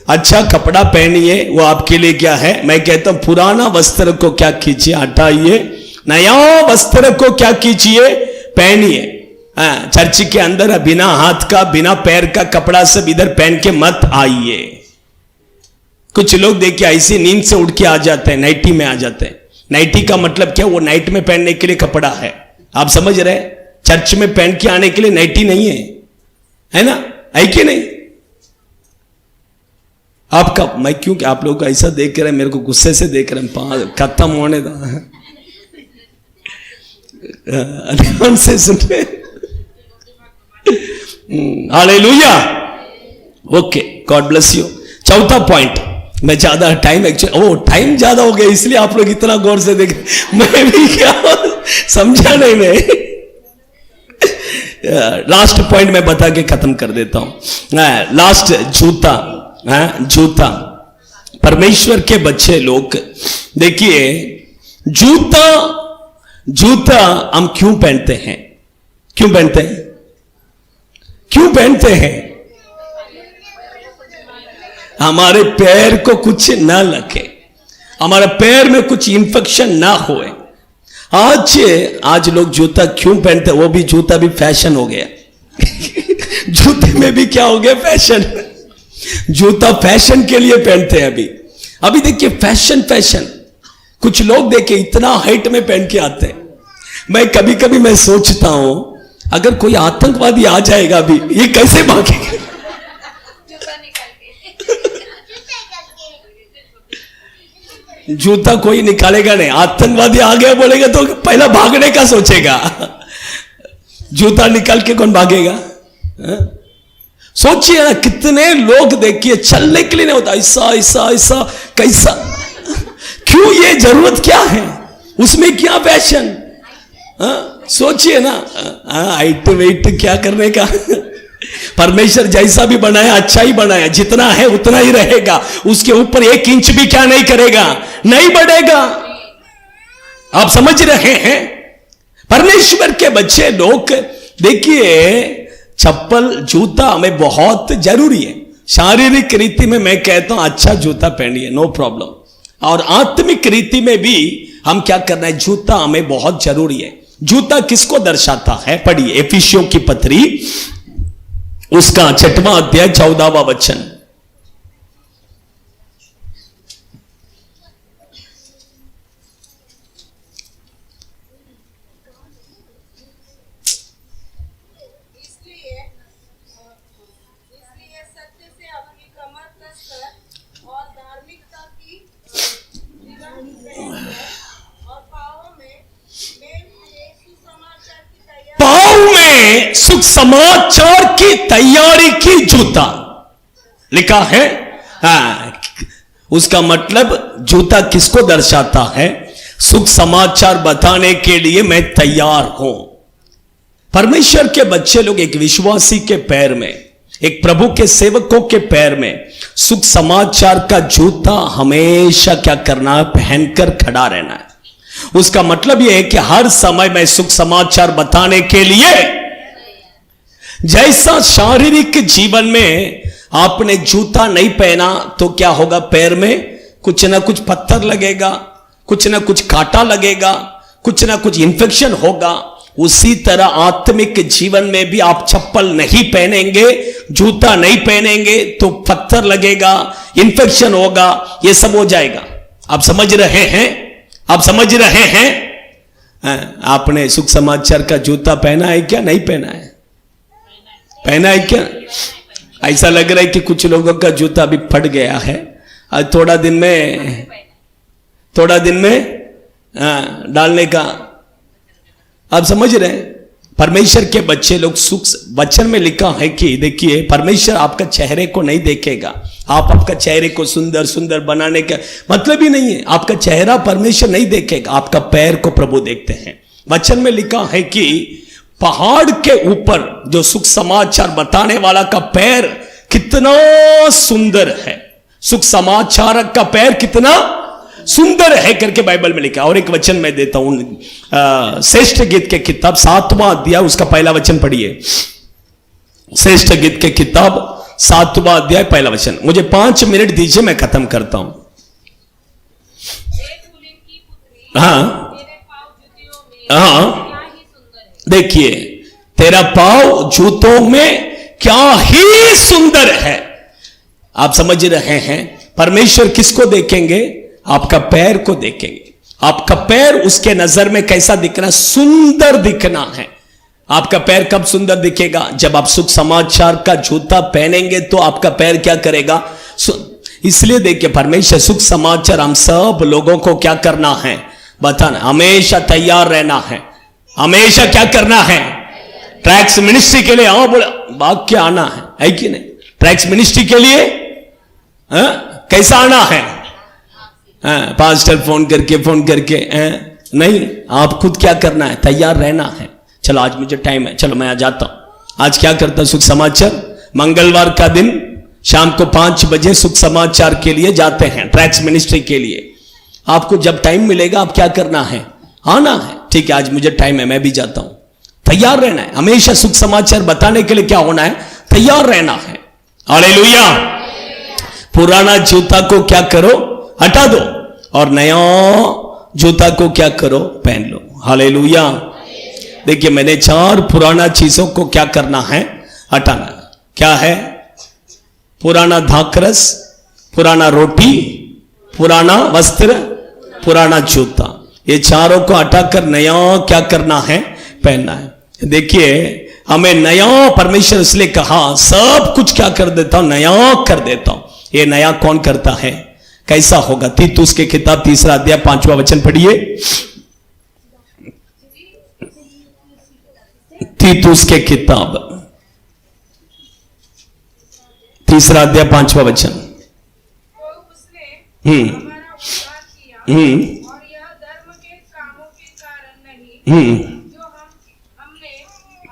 अच्छा कपड़ा पहनिए, वो आपके लिए क्या है? मैं कहता हूं पुराना वस्त्र को क्या कीजिए, हटाइए, नया वस्त्र को क्या कीजिए, पहनिए। चर्च के अंदर बिना हाथ का बिना पैर का कपड़ा सब इधर पहन के मत आइए। कुछ लोग देखिए ऐसी नींद से उठ के आ जाते हैं, नाइटी में आ जाते हैं। नाइटी का मतलब क्या? वो नाइट में पहनने के लिए कपड़ा है, आप समझ रहे? चर्च में पहन के आने के लिए नाइटी नहीं है ना? है कि नहीं? आपका मैं क्यों आप लोग ऐसा देख रहे हैं, मेरे को गुस्से से देख रहे हैं, खत्म होने दो, ध्यान से सुन रहे। Hallelujah, okay, God bless you. चौथा पॉइंट, मैं ज्यादा टाइम टाइम ज्यादा हो गया इसलिए आप लोग इतना गौर से देख, मैं भी क्या समझा नहीं मैं। लास्ट पॉइंट मैं बता के खत्म कर देता हूं। लास्ट, जूता। जूता, परमेश्वर के बच्चे लोग देखिए, जूता हम क्यों पहनते हैं? क्यों पहनते हैं? क्यों पहनते हैं? हमारे पैर को कुछ ना लगे, हमारे पैर में कुछ इंफेक्शन ना होए। आज लोग जूता क्यों पहनते हैं? वो भी जूता भी फैशन हो गया। जूते में भी क्या हो गया? फैशन। जूता फैशन के लिए पहनते हैं अभी देखिए, फैशन। कुछ लोग देखिए इतना हाइट में पहन के आते हैं। मैं कभी कभी मैं सोचता हूं, अगर कोई आतंकवादी आ जाएगा अभी, ये कैसे भागेगा? जूता कोई निकालेगा नहीं, आतंकवादी आ गया बोलेगा तो पहला भागने का सोचेगा। जूता निकाल के कौन भागेगा? सोचिए ना, कितने लोग देखिए चलने के लिए नहीं होता, ऐसा कैसा, क्यों? ये जरूरत क्या है? उसमें क्या फैशन? सोचिए ना, हाइट वेट क्या करने का? परमेश्वर जैसा भी बनाया अच्छा ही बनाया, जितना है उतना ही रहेगा, उसके ऊपर 1 इंच भी क्या नहीं करेगा, नहीं बढ़ेगा। आप समझ रहे हैं? परमेश्वर के बच्चे लोग देखिए, चप्पल जूता हमें बहुत जरूरी है। शारीरिक रीति में मैं कहता हूं अच्छा जूता पहनिए, नो प्रॉब्लम। और आत्मिक रीति में भी हम क्या करना है, जूता हमें बहुत जरूरी है। जूता किसको दर्शाता है? पढ़िए एफिसियों की पत्री, उसका 6वां अध्याय 14वां वचन। इसलिए सत्य से अपनी कमर कसकर और धार्मिकता की और पाँव में सुसमाचार की तैयारी की जूता लिखा है। उसका मतलब जूता किसको दर्शाता है? सुख समाचार बताने के लिए मैं तैयार हूं। परमेश्वर के बच्चे लोग एक विश्वासी के पैर में, एक प्रभु के सेवकों के पैर में सुख समाचार का जूता हमेशा क्या करना है? पहनकर खड़ा रहना है। उसका मतलब यह है कि हर समय मैं सुख समाचार बताने के लिए, जैसा शारीरिक जीवन में आपने जूता नहीं पहना तो क्या होगा? पैर में कुछ ना कुछ पत्थर लगेगा, कुछ ना कुछ कांटा लगेगा, कुछ ना कुछ इंफेक्शन होगा। उसी तरह आत्मिक जीवन में भी आप चप्पल नहीं पहनेंगे, जूता नहीं पहनेंगे तो पत्थर लगेगा, इंफेक्शन होगा, ये सब हो जाएगा। आप समझ रहे हैं? आप समझ रहे हैं? आपने सुख समाचार का जूता पहना है क्या? नहीं पहना है? पहना है क्या? ऐसा लग रहा है कि कुछ लोगों का जूता अभी फट गया है, आज थोड़ा दिन में डालने का। आप समझ रहे हैं? परमेश्वर के बच्चे लोग सुख, वचन में लिखा है कि देखिए परमेश्वर आपका चेहरे को नहीं देखेगा। आप आपका चेहरे को सुंदर सुंदर बनाने का मतलब ही नहीं है। आपका चेहरा परमेश्वर नहीं देखेगा, आपका पैर को प्रभु देखते हैं। वचन में लिखा है कि पहाड़ के ऊपर जो सुख समाचार बताने वाला का पैर कितना सुंदर है, सुख समाचार का पैर कितना सुंदर है करके बाइबल में लिखा। और एक वचन मैं देता हूं, श्रेष्ठ गीत के किताब 7वां अध्याय उसका पहला वचन पढ़िए। श्रेष्ठ गीत के किताब 7वां अध्याय पहला वचन। मुझे 5 मिनट दीजिए, मैं खत्म करता हूं। एक कुलीन की पुत्री हाँ मेरे पाँव जूतियों में हाँ, क्या ही सुंदर है। देखिए, तेरा पाँव जूतों में क्या ही सुंदर है। आप समझ रहे हैं, परमेश्वर किसको देखेंगे? आपका पैर को देखेंगे। आपका पैर उसके नजर में कैसा दिखना? सुंदर दिखना है। आपका पैर कब सुंदर दिखेगा? जब आप सुख समाचार का जूता पहनेंगे तो आपका पैर क्या करेगा? इसलिए देखिए, परमेश्वर सुख समाचार हम सब लोगों को क्या करना है? बताना, हमेशा तैयार रहना है। हमेशा क्या करना है? ट्रैक्स मिनिस्ट्री के लिए आओ, बोला वाक्य आना है कि नहीं? ट्रैक्स मिनिस्ट्री के लिए कैसा आना है? पास्टर फोन करके नहीं, आप खुद क्या करना है? तैयार रहना है। चलो आज मुझे टाइम है, चलो मैं आ जाता हूं। आज क्या करता सुख समाचार? मंगलवार का दिन शाम को 5 बजे सुख समाचार के लिए जाते हैं, ट्रैक्स मिनिस्ट्री के लिए। आपको जब टाइम मिलेगा आप क्या करना है? आना है। ठीक है, आज मुझे टाइम है, मैं भी जाता हूं। तैयार रहना है। हमेशा सुख समाचार बताने के लिए क्या होना है? तैयार रहना है। हालेलुया। पुराना जूता को क्या करो? हटा दो, और नया जूता को क्या करो? पहन लो। हालेलुया। देखिए, मैंने 4 पुराना चीजों को क्या करना है? हटाना। क्या है? पुराना धाकरस, पुराना रोटी, पुराना वस्त्र, पुराना जूता। ये चारों को हटाकर नया क्या करना है? पहनना है। देखिए, हमें नया परमेश्वर इसलिए कहा, सब कुछ क्या कर देता हूं? नया कर देता हूं। ये नया कौन करता है? कैसा होगा? तीतुस के किताब 3 अध्याय 5वां वचन पढ़िए। तीतुस के किताब 3 अध्याय 5वां वचन। तो उसने हमारा उद्धार किया और यह धर्म के कामों के कारण नहीं जो हमने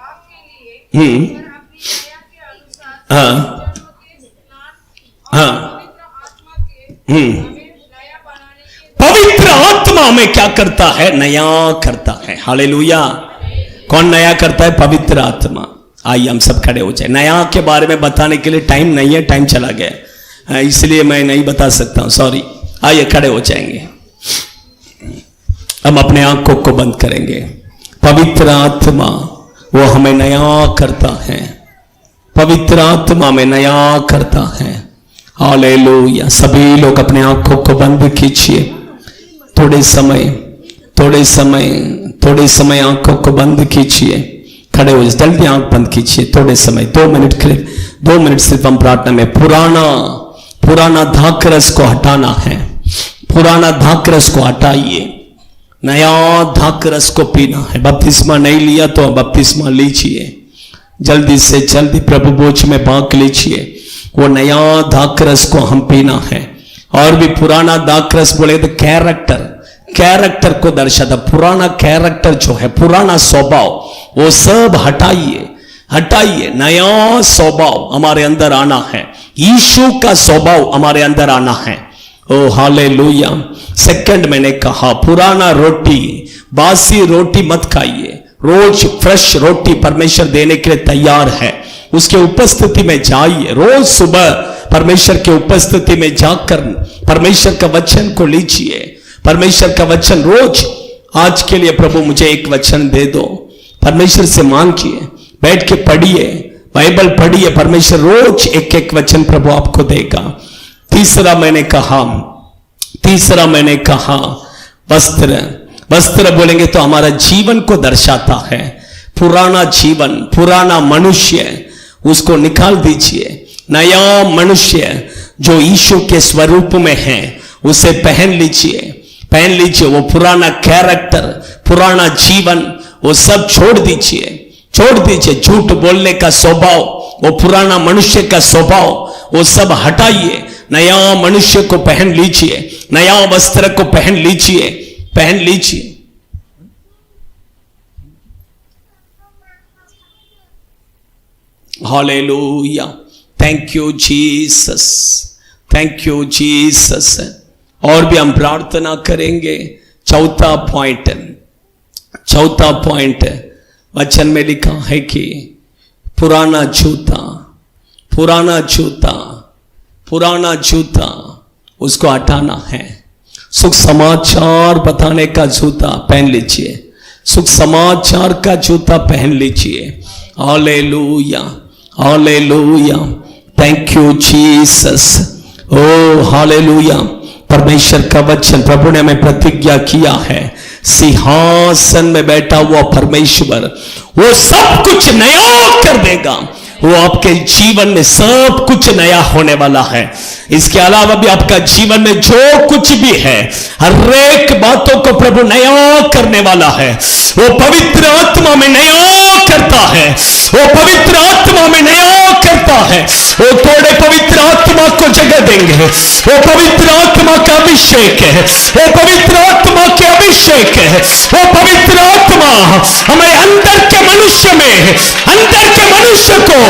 आपके लिए पर अपनी दया के अनुसार जन्म के स्नान और पवित्र आत्मा के हमें नया बनाने के पवित्र आत्मा में क्या करता है? नया करता है। हालेलुया। कौन नया करता है? पवित्र आत्मा। आइए हम सब खड़े हो जाए। नया के बारे में बताने के लिए टाइम नहीं है, टाइम चला गया, इसलिए मैं नहीं बता सकता हूं, सॉरी। आइए खड़े हो जाएंगे। हम अपने आंखों को बंद करेंगे। पवित्र आत्मा वो हमें नया करता है। पवित्र आत्मा में नया करता है। हालेलुया। सभी लोग अपने आंखों को बंद कीजिए। थोड़े समय आंखों को बंद कीजिए। खड़े हो, जल्दी आंख बंद कीजिए। थोड़े समय 2 मिनट सिर्फ हम प्रार्थना में पुराना धाकरस को हटाना है। पुराना धाकरस को हटाइए, नया धाकरस को पीना है। बपतिस्मा नहीं लिया तो बपतिस्मा लीजिए। जल्दी से जल्दी प्रभु बोझ में भाग लीजिए। वो नया धाकरस को हम पीना है। और भी पुराना दाखरस बोले तो कैरेक्टर को दर्शाता। पुराना कैरेक्टर जो है, पुराना स्वभाव, वो सब हटाइए। नया स्वभाव हमारे अंदर आना है। यीशु का स्वभाव हमारे अंदर आना है। ओ हालेलुया। सेकंड मैंने कहा, पुराना रोटी, बासी रोटी मत खाइए। रोज फ्रेश रोटी परमेश्वर देने के लिए तैयार है। उसके उपस्थिति में जाइए। रोज सुबह परमेश्वर के उपस्थिति में जाकर परमेश्वर का वचन को लीजिए। परमेश्वर का वचन रोज, आज के लिए प्रभु मुझे एक वचन दे दो, परमेश्वर से मांगिए। बैठ के पढ़िए, बाइबल पढ़िए। परमेश्वर रोज एक वचन प्रभु आपको देगा। तीसरा मैंने कहा वस्त्र बोलेंगे तो हमारा जीवन को दर्शाता है। पुराना जीवन, पुराना मनुष्य, उसको निकाल दीजिए। नया मनुष्य जो यीशु के स्वरूप में है, उसे पहन लीजिए। वो पुराना कैरेक्टर, पुराना जीवन, वो सब छोड़ दीजिए। झूठ बोलने का स्वभाव, वो पुराना मनुष्य का स्वभाव, वो सब हटाइए। नया मनुष्य को पहन लीजिए। नया वस्त्र को पहन लीजिए। हालेलुया। Thank you Jesus. और भी हम प्रार्थना करेंगे। चौथा पॉइंट वचन में लिखा है कि पुराना पुराना जूता उसको हटाना है। सुख समाचार बताने का जूता पहन लीजिए, सुख समाचार का जूता पहन लीजिए। Hallelujah, hallelujah, thank you Jesus. ओ हालेलुया। परमेश्वर का वचन, प्रभु ने हमें प्रतिज्ञा किया है, सिंहासन में बैठा हुआ परमेश्वर वो सब कुछ नया कर देगा। वो आपके जीवन में सब कुछ नया होने वाला है। इसके अलावा भी आपका जीवन में जो कुछ भी है, हर एक बातों को प्रभु नया करने वाला है। वो पवित्र आत्मा में नया करता है, वो पवित्र आत्मा में नया करता है। वो थोड़े पवित्र आत्मा को जगह देंगे। वो पवित्र आत्मा का अभिषेक है, वो पवित्र आत्मा के अभिषेक है। वो पवित्र आत्मा हमारे अंदर के मनुष्य में, अंदर के मनुष्य को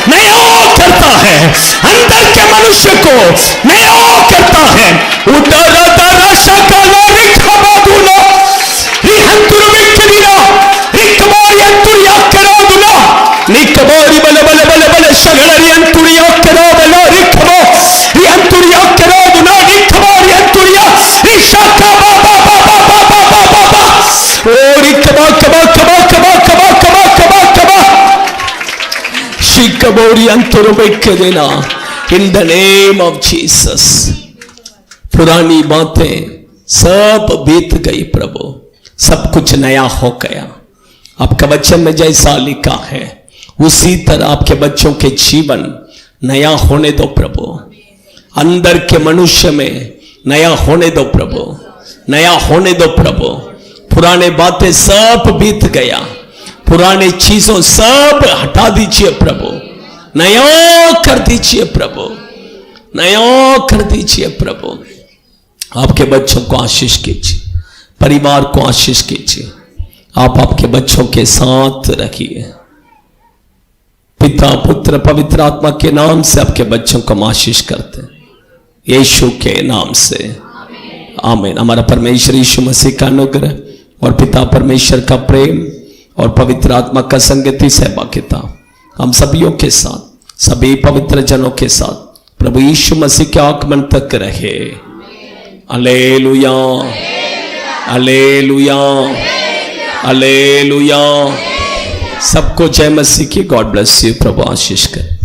नया करता है, अंदर के मनुष्य को नया करता है। उदरा दरा शकला रिखबादुला रिहंतुर विक्रिया रिकबायंतुरिया करादुला निकबारी बले बले बले बले शगलरियंतुरिया करादला रिखबो रिहंतुरिया करादुला रिखबारियंतुरिया रिशका बाबा बाबा बाबा बाबा ओ रिखबा कबा कबा कबा कबा कबा कबा कबा शिकबोरियंतुर विक्रिया in the name of Jesus. पुरानी बातें सब बीत गई प्रभु, सब कुछ नया हो गया। आपका वचन में जैसा लिखा है उसी तरह आपके बच्चों के जीवन नया होने दो प्रभु। अंदर के मनुष्य में नया होने दो प्रभु, नया होने दो प्रभु। पुराने बातें सब बीत गया, पुराने चीजों सब हटा दीजिए प्रभु, नया कर दीजिए प्रभु, नया कर दीजिए प्रभु। आपके बच्चों को आशीष कीजिए, परिवार को आशीष कीजिए। आप आपके बच्चों के साथ रखिए। पिता पुत्र पवित्र आत्मा के नाम से आपके बच्चों को हम आशीष करते हैं, यीशु के नाम से आमीन। हमारा परमेश्वर यीशु मसीह का अनुग्रह और पिता परमेश्वर का प्रेम और पवित्र आत्मा का संगति सहभागिता हम सभियों के साथ, सभी पवित्र जनों के साथ प्रभु यीशु मसीह के आगमन तक रहे। Hallelujah, hallelujah, hallelujah. सबको जय मसीह की। God bless you. प्रभु आशीष करे।